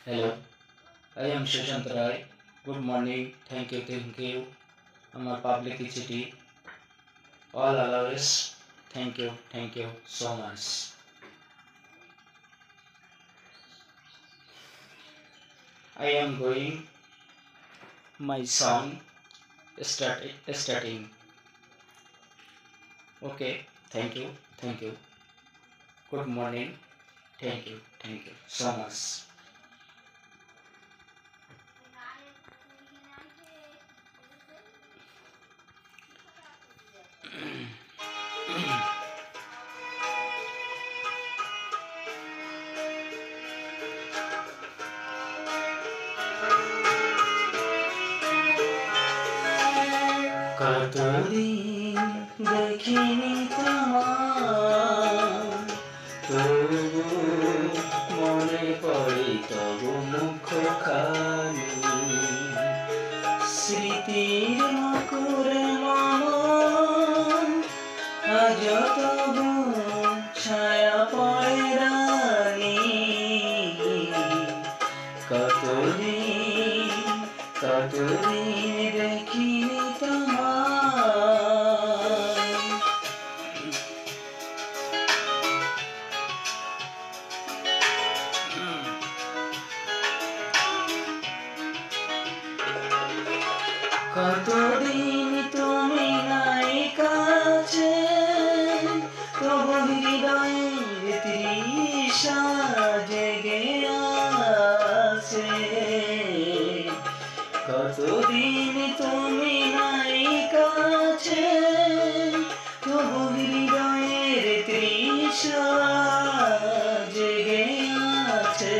Hello, I am Shashant Rai. Good morning. Thank you. আমার publicity. All allowers. Thank you so much. I am going my song starting. Okay, thank you. Good morning. Thank you so much. কতদিন দেখিনি তোমার, তবু মনে পড়ে তবু মুখখানি। স্মৃতির মকুরে মন আজ তবু ছায়া পড়ে রানী। কতদিন দেখিনি তোমায়। কতদিন তুমি নাই কাছে, তবু হৃদয়ের তৃষা জেগে আছে। কতদিন তুমি নাই কাছে, তবু হৃদয়ের তৃষা জেগে আছে।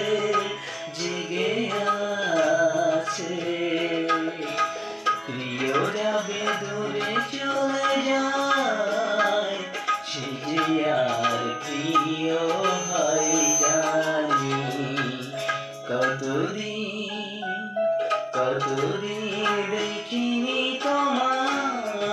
প্রিয় যাবে দূরে চলে যায়, সে যে আর প্রিয় হয় জানি। কতদিন দেখিনি তোমায়।